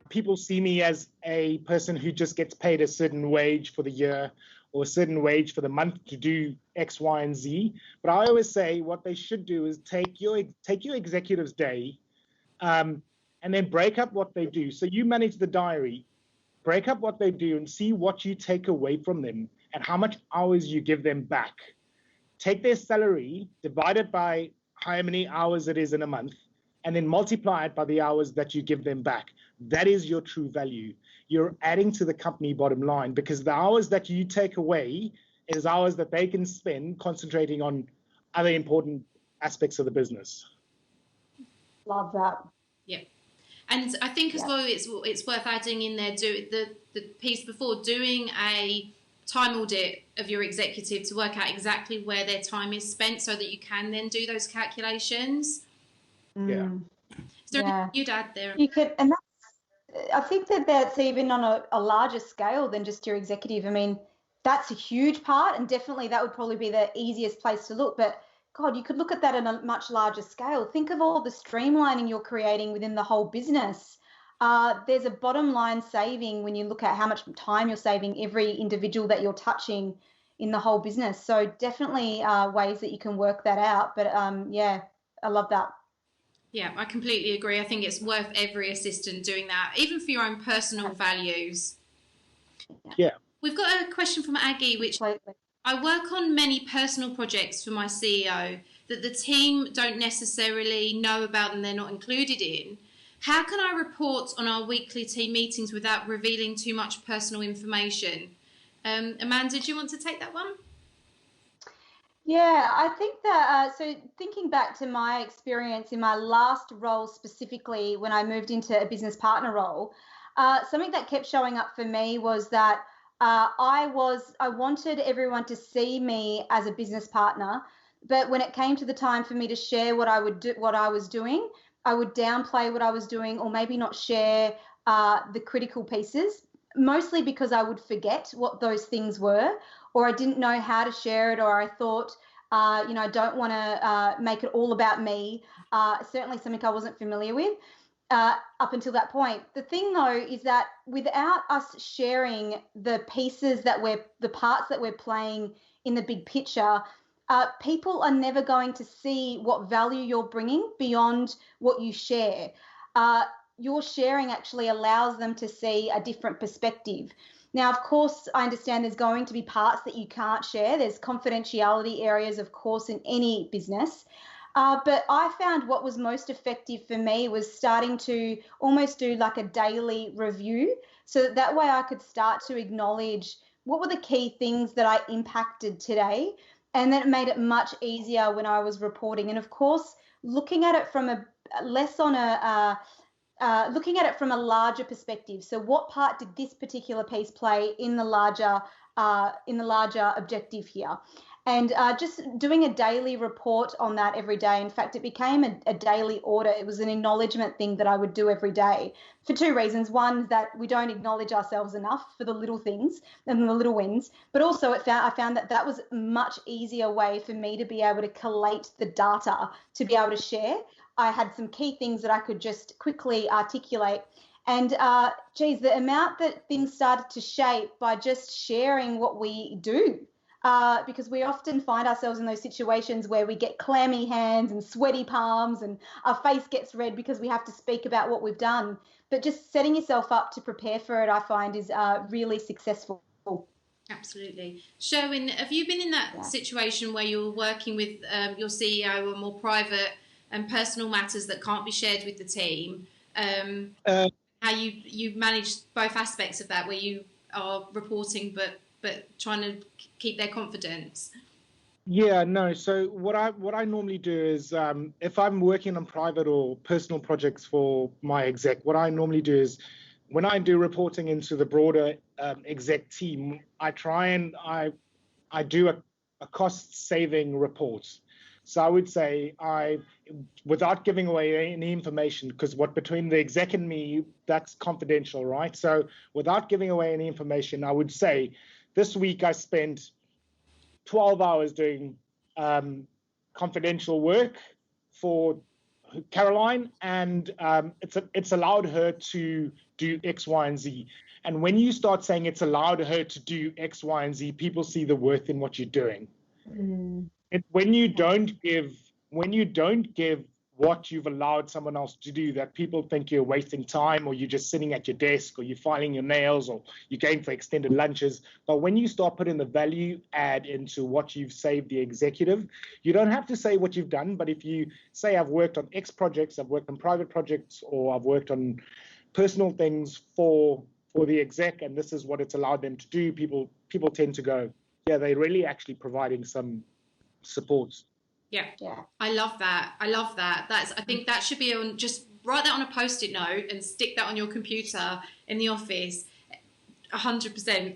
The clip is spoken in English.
people see me as a person who just gets paid a certain wage for the year or a certain wage for the month to do X, Y, and Z. But I always say what they should do is take your executive's day, and then break up what they do. So you manage the diary, break up what they do and see what you take away from them and how much hours you give them back. Take their salary, divide it by how many hours it is in a month, and then multiply it by the hours that you give them back. That is your true value. You're adding to the company bottom line, because the hours that you take away is hours that they can spend concentrating on other important aspects of the business. Love that. Yeah. And I think as well, it's worth adding in there, the piece before, doing a time audit of your executive to work out exactly where their time is spent so that you can then do those calculations. Yeah. Is there anything you'd add there? You could, and I think that's even on a larger scale than just your executive. I mean, that's a huge part, and definitely that would probably be the easiest place to look. But God, you could look at that on a much larger scale. Think of all the streamlining you're creating within the whole business. There's a bottom line saving when you look at how much time you're saving every individual that you're touching in the whole business. So definitely ways that you can work that out. But yeah, I love that. Yeah, I completely agree. I think it's worth every assistant doing that, even for your own personal values. Yeah. We've got a question from Aggie, which I work on many personal projects for my CEO that the team don't necessarily know about and they're not included in. How can I report on our weekly team meetings without revealing too much personal information? Amanda, do you want to take that one? Yeah, I think that, so thinking back to my experience in my last role specifically when I moved into a business partner role, something that kept showing up for me was that I wanted everyone to see me as a business partner, but when it came to the time for me to share what I was doing, I would downplay what I was doing, or maybe not share the critical pieces, mostly because I would forget what those things were, or I didn't know how to share it, or I thought, I don't want to make it all about me. Certainly something I wasn't familiar with up until that point. The thing, though, is that without us sharing the parts that we're playing in the big picture, people are never going to see what value you're bringing beyond what you share. Your sharing actually allows them to see a different perspective. Now, of course, I understand there's going to be parts that you can't share. There's confidentiality areas, of course, in any business. But I found what was most effective for me was starting to almost do like a daily review, so that way I could start to acknowledge what were the key things that I impacted today. And then it made it much easier when I was reporting. And of course, looking at it from looking at it from a larger perspective. So what part did this particular piece play in the larger objective here? And just doing a daily report on that every day. In fact, it became a daily audit. It was an acknowledgement thing that I would do every day for two reasons. One, that we don't acknowledge ourselves enough for the little things and the little wins. But also I found that was a much easier way for me to be able to collate the data to be able to share. I had some key things that I could just quickly articulate. And the amount that things started to shape by just sharing what we do. Because we often find ourselves in those situations where we get clammy hands and sweaty palms and our face gets red because we have to speak about what we've done. But just setting yourself up to prepare for it, I find, is really successful. Absolutely. Shirwyn, have you been in that situation where you're working with your CEO on more private and personal matters that can't be shared with the team? How you manage both aspects of that, where you are reporting but trying to keep their confidence? Yeah, no. So what I normally do is, if I'm working on private or personal projects for my exec, what I normally do is, when I do reporting into the broader exec team, I try and I do a cost saving report. So I would say, without giving away any information, because between the exec and me, that's confidential, right? So without giving away any information, I would say, this week I spent 12 hours doing confidential work for Caroline, and it's allowed her to do X, Y, and Z. And when you start saying it's allowed her to do X, Y, and Z, people see the worth in what you're doing. When you don't give what you've allowed someone else to do, that people think you're wasting time, or you're just sitting at your desk, or you're filing your nails, or you're going for extended lunches. But when you start putting the value add into what you've saved the executive, you don't have to say what you've done, but if you say, I've worked on X projects, I've worked on private projects, or I've worked on personal things for the exec, and this is what it's allowed them to do, people tend to go, yeah, they're really actually providing some support. Yeah. I love that. I think that should be on, just write that on a post-it note and stick that on your computer in the office. 100%.